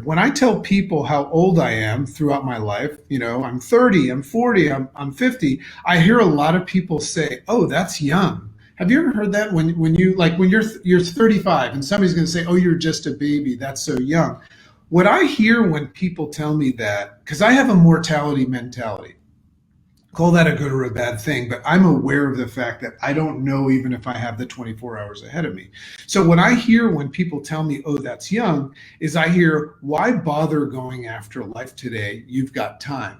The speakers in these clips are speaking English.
when I tell people how old I am throughout my life, I'm 30, I'm 40, I'm 50, I hear a lot of people say, "Oh, that's young." Have you ever heard that when you're 35 and somebody's going to say, "Oh, you're just a baby, that's so young." What I hear when people tell me that, because I have a mortality mentality, call that a good or a bad thing, but I'm aware of the fact that I don't know even if I have the 24 hours ahead of me. So what I hear when people tell me, "Oh, that's young," is I hear, "Why bother going after life today? You've got time."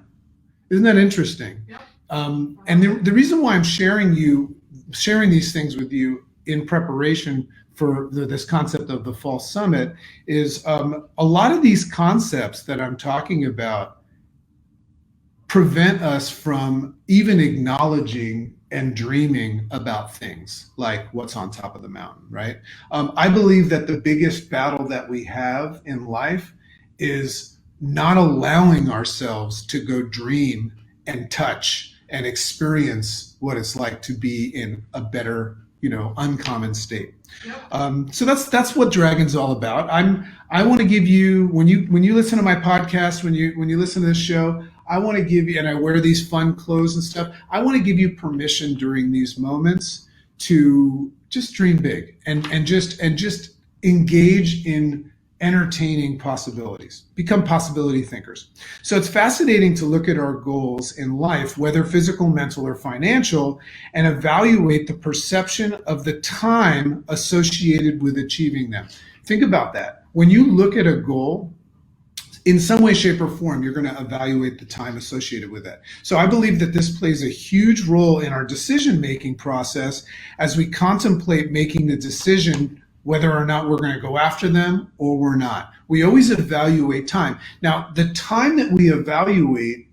Isn't that interesting? Yep. And the reason why I'm sharing these things with you in preparation for this concept of the Fall Summit is a lot of these concepts that I'm talking about prevent us from even acknowledging and dreaming about things like what's on top of the mountain, right? I believe that the biggest battle that we have in life is not allowing ourselves to go dream and touch and experience what it's like to be in a better, uncommon state. Yep. So that's what Dragon's all about. I want to give you, when you listen to my podcast, when you listen to this show, I want to give you, and I wear these fun clothes and stuff, I want to give you permission during these moments to just dream big and just engage in entertaining possibilities, become possibility thinkers. So it's fascinating to look at our goals in life, whether physical, mental, or financial, and evaluate the perception of the time associated with achieving them. Think about that. When you look at a goal, in some way, shape, or form, you're going to evaluate the time associated with it. So I believe that this plays a huge role in our decision-making process as we contemplate making the decision whether or not we're going to go after them or we're not. We always evaluate time. Now, the time that we evaluate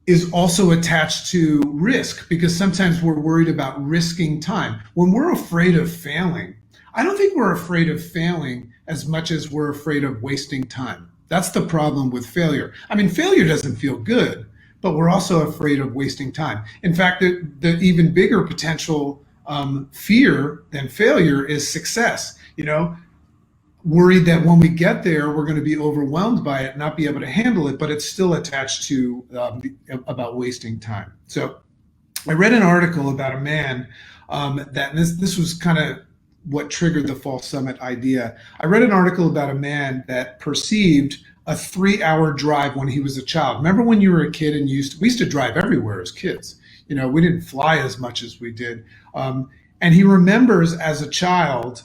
is also attached to risk, because sometimes we're worried about risking time. When we're afraid of failing, I don't think we're afraid of failing as much as we're afraid of wasting time. That's the problem with failure. I mean, failure doesn't feel good, but we're also afraid of wasting time. In fact, the even bigger potential fear than failure is success. Worried that when we get there, we're going to be overwhelmed by it, not be able to handle it, but it's still attached to about wasting time. So I read an article about a man this was kind of what triggered the Fall Summit idea. I read an article about a man that perceived a 3-hour drive when he was a child. Remember when you were a kid and we used to drive everywhere as kids. We didn't fly as much as we did. And he remembers as a child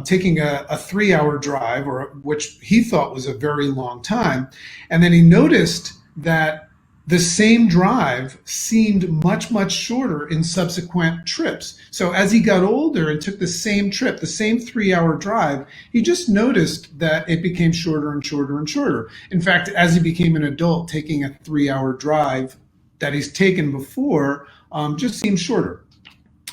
taking a 3-hour drive, which he thought was a very long time. And then he noticed that the same drive seemed much, much shorter in subsequent trips. So as he got older and took the same trip, the same 3-hour drive, he just noticed that it became shorter and shorter and shorter. In fact, as he became an adult, taking a 3-hour drive that he's taken before just seemed shorter.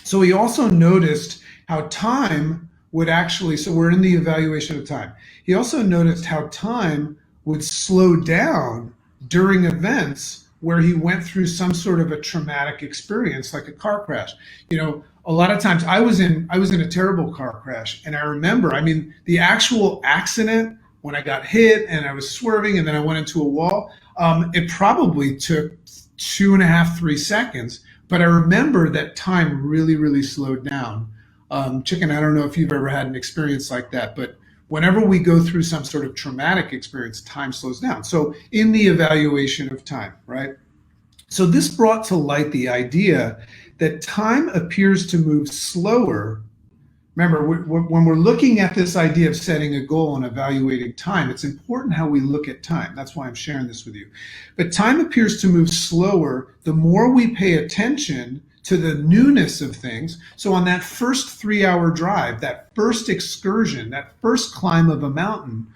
So he also noticed how time would actually, so we're in the evaluation of time. He also noticed how time would slow down during events where he went through some sort of a traumatic experience, like a car crash. A lot of times I was in a terrible car crash, and I remember, the actual accident, when I got hit and I was swerving and then I went into a wall, it probably took 2.5, 3 seconds, but I remember that time really, really slowed down. Chicken, I don't know if you've ever had an experience like that, but whenever we go through some sort of traumatic experience, time slows down. So in the evaluation of time, right? So this brought to light the idea that time appears to move slower. Remember, when we're looking at this idea of setting a goal and evaluating time, it's important how we look at time. That's why I'm sharing this with you. But time appears to move slower the more we pay attention to the newness of things. So on that first 3-hour drive, that first excursion, that first climb of a mountain,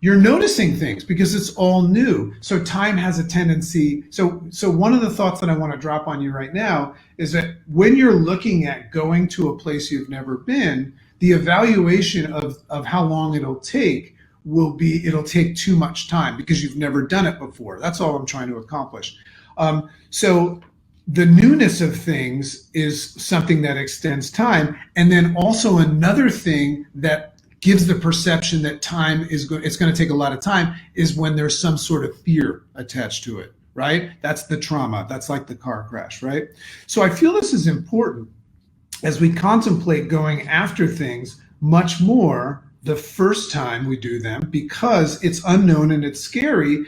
you're noticing things because it's all new. So time has a tendency. So one of the thoughts that I want to drop on you right now is that when you're looking at going to a place you've never been, the evaluation of how long it'll take it'll take too much time because you've never done it before. That's all I'm trying to accomplish. So the newness of things is something that extends time. And then also another thing that gives the perception that it's going to take a lot of time is when there's some sort of fear attached to it, right? That's the trauma. That's like the car crash, right? So I feel this is important as we contemplate going after things much more the first time we do them, because it's unknown and it's scary,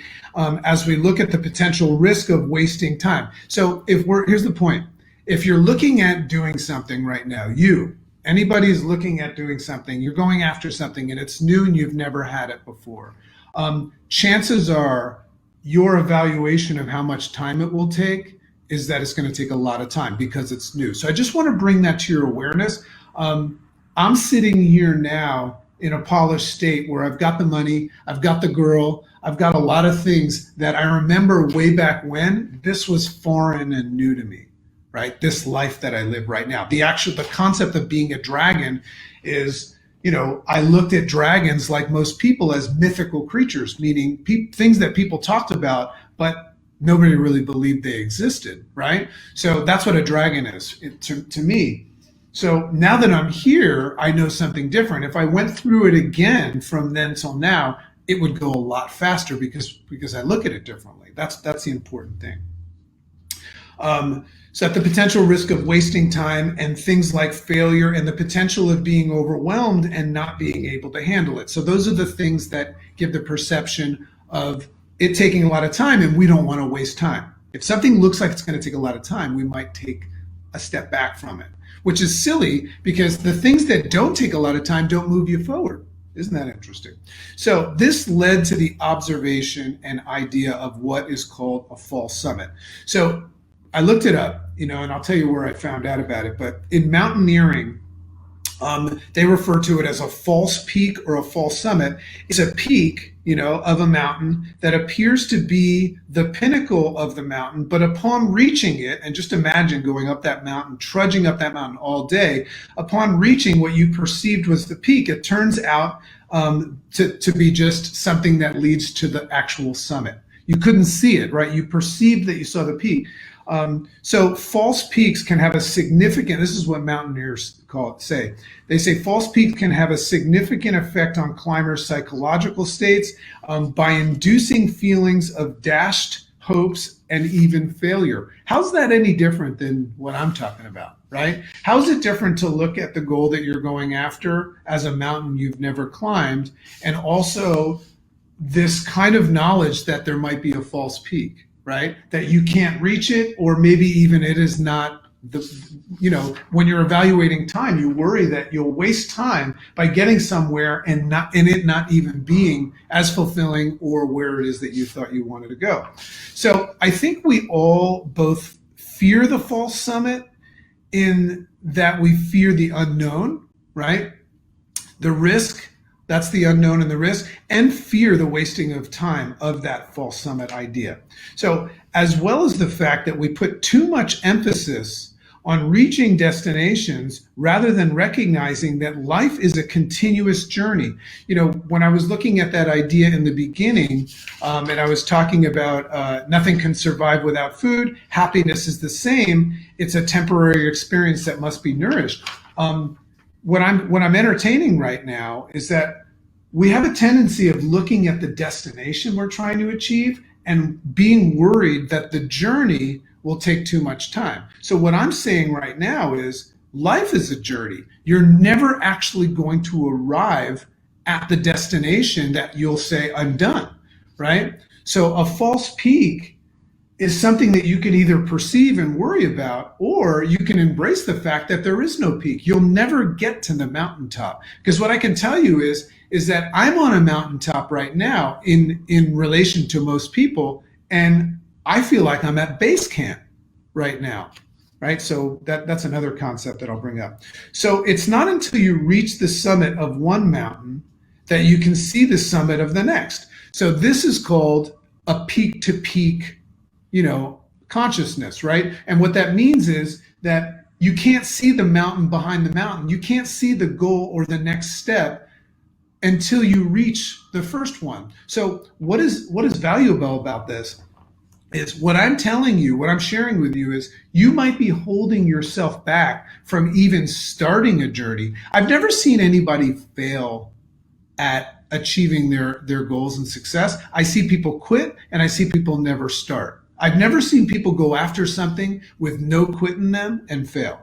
as we look at the potential risk of wasting time. So here's the point. If you're looking at doing something right now, anybody is looking at doing something, you're going after something and it's new and you've never had it before, chances are your evaluation of how much time it will take is that it's going to take a lot of time because it's new. So I just want to bring that to your awareness. I'm sitting here now in a polished state where I've got the money, I've got the girl, I've got a lot of things that I remember way back when this was foreign and new to me, right? This life that I live right now. The concept of being a dragon is, I looked at dragons like most people as mythical creatures, meaning things that people talked about, but nobody really believed they existed, right? So that's what a dragon is to me. So now that I'm here, I know something different. If I went through it again from then till now, it would go a lot faster because I look at it differently. That's the important thing. So at the potential risk of wasting time and things like failure and the potential of being overwhelmed and not being able to handle it. So those are the things that give the perception of it taking a lot of time, and we don't want to waste time. If something looks like it's going to take a lot of time, we might take a step back from it, which is silly because the things that don't take a lot of time don't move you forward. Isn't that interesting? So this led to the observation and idea of what is called a false summit. So I looked it up, and I'll tell you where I found out about it. But in mountaineering, they refer to it as a false peak or a false summit. It's a peak, of a mountain that appears to be the pinnacle of the mountain, but upon reaching it, and just imagine going up that mountain, trudging up that mountain all day, upon reaching what you perceived was the peak, it turns out to be just something that leads to the actual summit. You couldn't see it, right? You perceived that you saw the peak. So false peaks can have a significant, this is what mountaineers say. They say false peaks can have a significant effect on climbers' psychological states by inducing feelings of dashed hopes and even failure. How's that any different than what I'm talking about, right? How is it different to look at the goal that you're going after as a mountain you've never climbed, and also this kind of knowledge that there might be a false peak, right? That you can't reach it, or maybe even it is not when you're evaluating time, you worry that you'll waste time by getting somewhere and it not even being as fulfilling or where it is that you thought you wanted to go. So I think we all both fear the false summit in that we fear the unknown, right? The risk, that's the unknown and the risk, and fear the wasting of time of that false summit idea. So as well as the fact that we put too much emphasis on reaching destinations rather than recognizing that life is a continuous journey. When I was looking at that idea in the beginning, and I was talking about nothing can survive without food, happiness is the same, it's a temporary experience that must be nourished. What I'm entertaining right now is that we have a tendency of looking at the destination we're trying to achieve and being worried that the journey will take too much time. So what I'm saying right now is life is a journey. You're never actually going to arrive at the destination that you'll say, I'm done, right? So a false peak is something that you can either perceive and worry about, or you can embrace the fact that there is no peak. You'll never get to the mountaintop. Because what I can tell you is that I'm on a mountaintop right now in relation to most people, and I feel like I'm at base camp right now, right? So that's another concept that I'll bring up. So it's not until you reach the summit of one mountain that you can see the summit of the next. So this is called a peak to peak, consciousness, right? And what that means is that you can't see the mountain behind the mountain. You can't see the goal or the next step until you reach the first one. So what is valuable about this is what I'm telling you, what I'm sharing with you is you might be holding yourself back from even starting a journey. I've never seen anybody fail at achieving their goals and success. I see people quit and I see people never start. I've never seen people go after something with no quit in them and fail.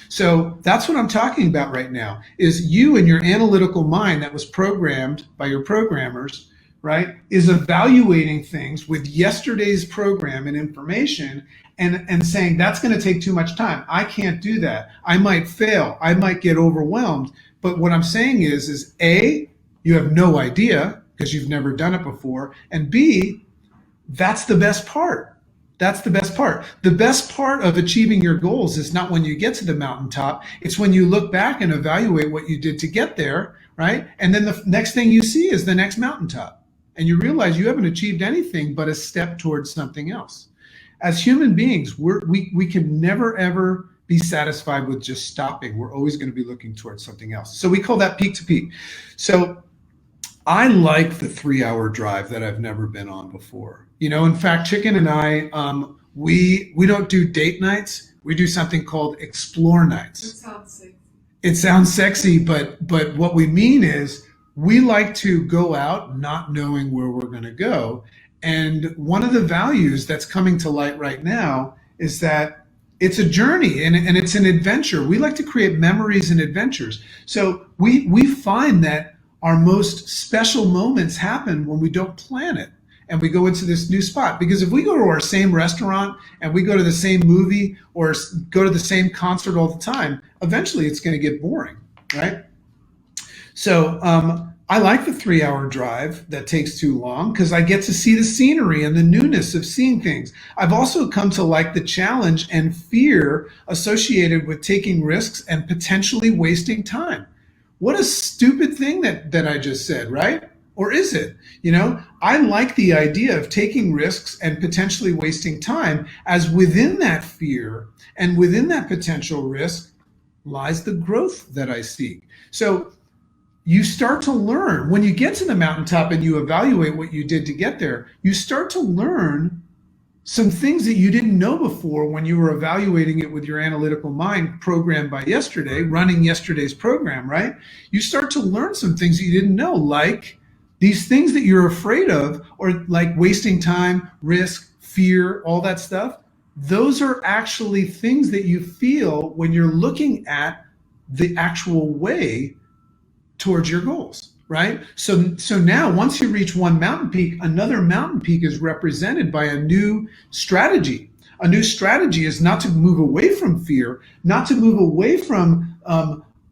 So that's what I'm talking about right now, is you and your analytical mind that was programmed by your programmers, right, is evaluating things with yesterday's program and information and saying that's going to take too much time. I can't do that. I might fail. I might get overwhelmed. But what I'm saying is A, you have no idea because you've never done it before. And B, that's the best part. That's the best part. The best part of achieving your goals is not when you get to the mountaintop. It's when you look back and evaluate what you did to get there, right? And then the next thing you see is the next mountaintop. And you realize you haven't achieved anything but a step towards something else. As human beings, we can never, ever be satisfied with just stopping. We're always going to be looking towards something else. So we call that peak to peak. So I like the 3-hour drive that I've never been on before. In fact, Chicken and I, we don't do date nights. We do something called explore nights. It sounds sexy. It sounds sexy, but what we mean is we like to go out not knowing where we're going to go. And one of the values that's coming to light right now is that it's a journey and it's an adventure. We like to create memories and adventures. So we find that our most special moments happen when we don't plan it and we go into this new spot. Because if we go to our same restaurant and we go to the same movie or go to the same concert all the time, eventually it's going to get boring, right? So I like the 3-hour drive that takes too long because I get to see the scenery and the newness of seeing things. I've also come to like the challenge and fear associated with taking risks and potentially wasting time. What a stupid thing that I just said, right? Or is it? I like the idea of taking risks and potentially wasting time, as within that fear and within that potential risk lies the growth that I seek. So you start to learn when you get to the mountaintop and you evaluate what you did to get there, you start to learn some things that you didn't know before when you were evaluating it with your analytical mind programmed by yesterday, running yesterday's program, right? You start to learn some things that you didn't know, like these things that you're afraid of, or like wasting time, risk, fear, all that stuff. Those are actually things that you feel when you're looking at the actual way towards your goals. Right? So now once you reach one mountain peak, another mountain peak is represented by a new strategy. A new strategy is not to move away from fear, not to move away from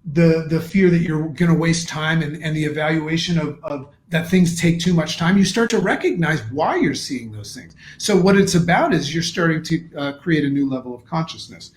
the fear that you're going to waste time and the evaluation of that things take too much time. You start to recognize why you're seeing those things. So what it's about is you're starting to create a new level of consciousness,